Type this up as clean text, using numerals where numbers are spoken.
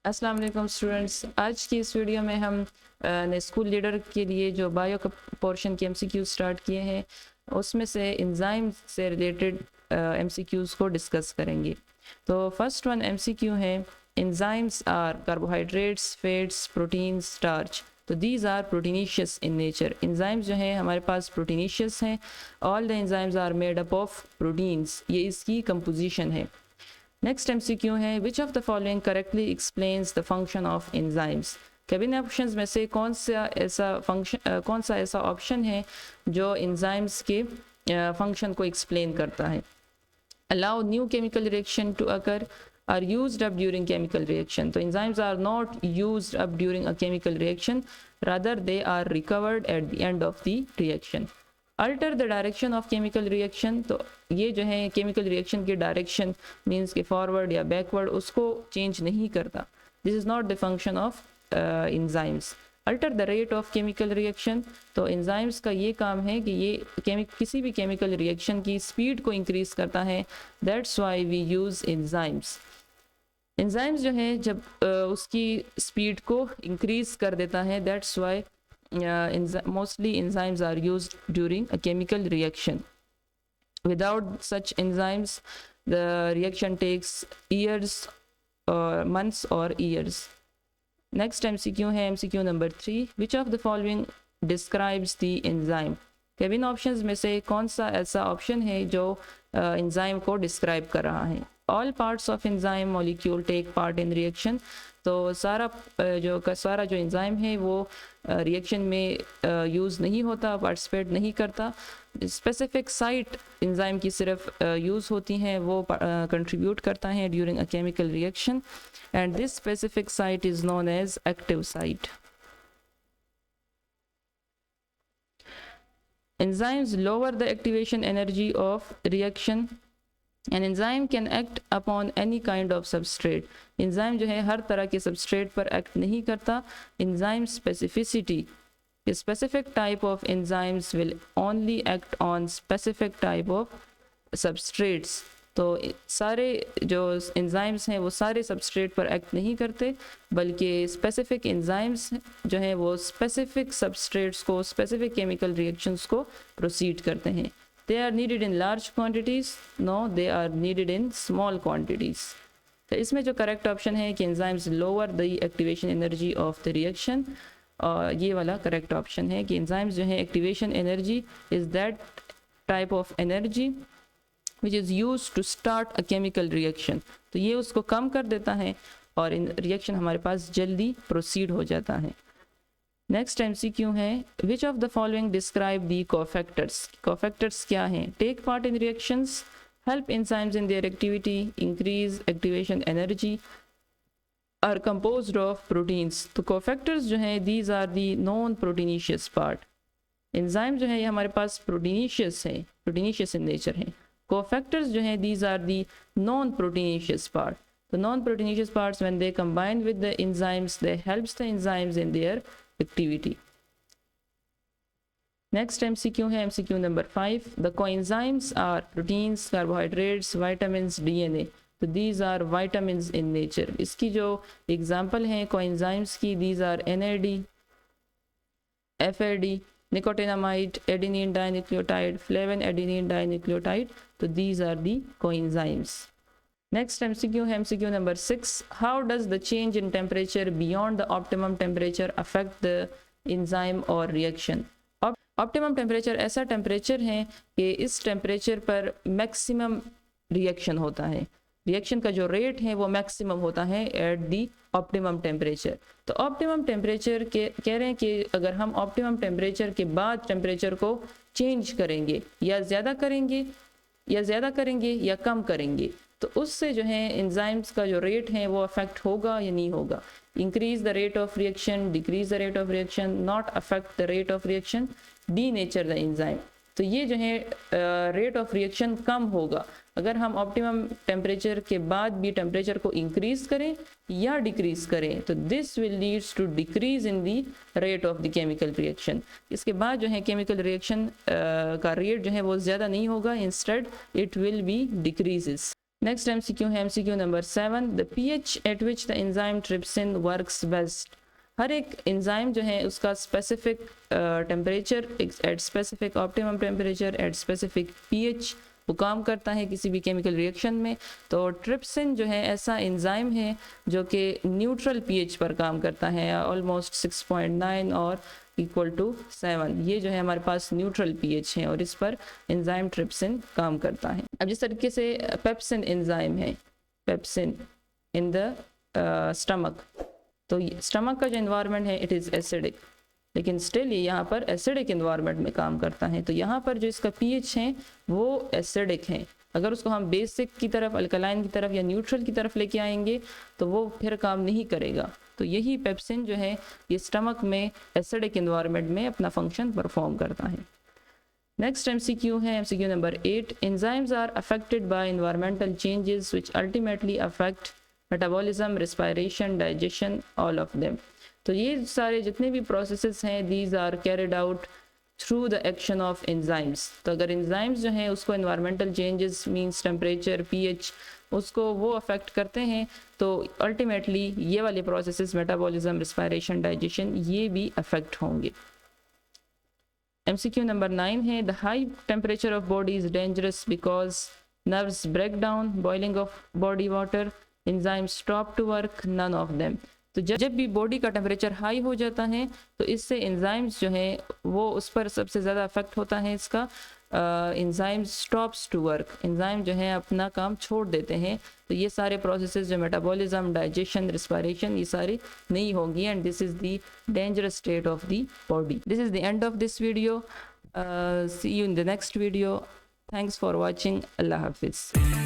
अस्सलाम वालेकुम स्टूडेंट्स। आज की इस वीडियो में हम ने स्कूल लीडर के लिए जो बायो का पोर्शन के एमसीक्यू स्टार्ट किए हैं उसमें से एंजाइम से रिलेटेड एमसीक्यूज़ को डिस्कस करेंगे। तो फर्स्ट वन एमसीक्यू है, enzymes are carbohydrates, fats, proteins, starch. तो these are proteinaceous in nature. Enzymes जो हैं हमारे पास प्रोटीनीशियस हैं। All the enzymes are made up of proteins, ये इसकी कंपोजिशन है। नेक्स्ट एमसीक्यू है, which of the following correctly explains the function of enzymes. कैबिन ऑप्शंस में से कौन सा ऐसा ऑप्शन है जो एंजाइम्स के फंक्शन को एक्सप्लेन करता है। Allow new chemical reaction to occur, are used up during chemical reaction. So enzymes are not used up during a chemical reaction, rather they are recovered at the end of the reaction. Alter the direction of chemical reaction. तो ये जो है chemical reaction की direction means कि forward या backward उसको change नहीं करता. This is not the function of enzymes. Alter the rate of chemical reaction. तो enzymes का ये काम है कि ये किसी भी chemical reaction की speed को increase करता है. That's why we use enzymes. Enzymes जो है जब उसकी स्पीड को इंक्रीज कर देता है, that's why mostly enzymes are used during a chemical reaction. Without such enzymes the reaction takes years और मंथ्स और ईयर्स. नेक्स्ट एमसीक्यू है MCQ number 3, which of the following describes the enzyme. केबिन options में से कौन सा ऐसा option है जो एंजाइम को डिस्क्राइब कर रहा है. All parts of enzyme molecule take part in reaction. तो सारा जो एंजाइम है वो रिएक्शन में यूज़ नहीं होता, पार्टिसिपेट नहीं करता. स्पेसिफिक साइट एंजाइम की सिर्फ यूज़ होती हैं, वो कंट्रीब्यूट करता है during a chemical reaction, and this specific site is known as active site. Enzymes lower the activation energy of reaction. An enzyme can act upon any kind of substrate. enzyme जो है हर तरह के substrate पर act नहीं करता. enzyme specificity, a specific type of enzymes will only act on specific type of substrates. तो सारे जो enzymes हैं वो सारे substrate पर act नहीं करते, बल्कि specific enzymes जो है वो specific substrates को, specific chemical reactions को proceed करते हैं. They are needed in large quantities. No, they are needed in small quantities. तो इसमें जो करेक्ट ऑप्शन है कि enzymes lower the activation energy of the reaction, और ये वाला करेक्ट ऑप्शन है कि enzymes जो है activation energy is that type of energy which is used to start a chemical reaction. तो ये उसको कम कर देता है और रिएक्शन हमारे पास जल्दी प्रोसीड हो जाता है. नेक्स्ट एमसीक्यू है, which of the following describe the cofactors. Cofactors क्या हैं. Take part in reactions, help enzymes in their activity, increase activation energy, are composed of proteins. तो कोफैक्टर्स जो हैं these are the non proteinaceous part. Enzyme जो है ये हमारे पास प्रोटीनीशियस है, प्रोटीनीशियस इन नेचर है. कोफैक्टर्स जो हैं these are the non proteinaceous part. The non-proteinaceous parts, when they combine with the enzymes, they helps the enzymes in their activity. Next MCQ है MCQ number 5. The coenzymes are proteins, carbohydrates, vitamins, DNA. So these are vitamins in nature. इसकी जो example हैं coenzymes की, these are NAD, FAD, nicotinamide, adenine dinucleotide, flavin adenine dinucleotide. So these are the coenzymes. Next MCQ है MCQ number 6. How does the change in temperature beyond the optimum temperature affect the enzyme or reaction? Optimum temperature ऐसा temperature है कि इस temperature पर maximum reaction होता है. Reaction का जो रेट है वो मैक्सिमम होता है एट दी ऑप्टिमम टेम्परेचर. तो ऑप्टिमम टेम्परेचर के कह रहे हैं कि अगर हम ऑप्टिमम टेम्परेचर के बाद टेम्परेचर को चेंज करेंगे या ज़्यादा करेंगे या कम करेंगे, तो उससे जो है एंजाइम्स का जो रेट है वो अफेक्ट होगा या नहीं होगा. Increase the rate of reaction, decrease the rate of reaction, not affect the rate of reaction, denature the enzyme. तो ये जो है रेट ऑफ रिएक्शन कम होगा अगर हम ऑप्टिमम टेम्परेचर के बाद भी टेम्परेचर को इंक्रीज करें या डिक्रीज करें. तो this will leads to decrease in the rate of the chemical reaction. इसके बाद जो है केमिकल रिएक्शन का रेट जो है वो ज़्यादा नहीं होगा, instead it will be decreases. Next MCQ है MCQ number 7, the pH at which the enzyme trypsin works best. हर एक एंजाइम जो है उसका specific temperature at specific optimum temperature at specific pH वो काम करता है किसी भी केमिकल रिएक्शन में। तो ट्रिप्सिन जो है ऐसा एंजाइम है जो कि न्यूट्रल pH पर काम करता है, ऑलमोस्ट 6.9 और इक्वल टू 7। ये जो है हमारे पास न्यूट्रल pH है और इस पर एंजाइम ट्रिप्सिन काम करता है। अब जिस तरीके से पेप्सिन एंजाइम है, पेप्सिन इन द स्टमक, तो स्टमक का जो इन्वायरमेंट है इट इज़ एसिडिक, लेकिन स्टिल ये यहाँ पर एसिडिक इन्वायरमेंट में काम करता है। तो यहाँ पर जो इसका pH है वो एसिडिक है। अगर उसको हम बेसिक की तरफ, अल्कलाइन की तरफ या न्यूट्रल की तरफ लेके आएंगे तो वो फिर काम नहीं करेगा। तो यही पेप्सिन जो है ये स्टमक में एसिडिक इन्वायरमेंट में अपना फंक्शन परफॉर्म करता है। नेक्स्ट MCQ है MCQ number 8, enzymes are affected by environmental changes which ultimately affect metabolism, respiration, digestion, all of them. तो ये सारे जितने भी प्रोसेसेस हैं these are carried out through the action of enzymes. तो अगर एंजाइम्स जो हैं उसको environmental changes means temperature, pH उसको वो अफेक्ट करते हैं तो अल्टीमेटली ये वाले प्रोसेसेस मेटाबॉलिज्म, रेस्पिरेशन, डाइजेशन ये भी अफेक्ट होंगे। MCQ नंबर 9 है, the high temperature of body is dangerous because nerves break down, boiling of body water, enzymes stop to work, none of them. तो जब भी बॉडी का टेम्परेचर हाई हो जाता है तो इससे एंजाइम्स जो है वो उस पर सबसे ज़्यादा अफेक्ट होता है इसका। Enzymes stops to work, enzyme जो है अपना काम छोड़ देते हैं। तो ये सारे प्रोसेसेस जो मेटाबॉलिज्म, डाइजेशन, रेस्पिरेशन ये सारी नहीं होंगी and this is the dangerous state of the body. This is the end of this video. See you in the next video. Thanks for watching. अल्लाह हाफिज़।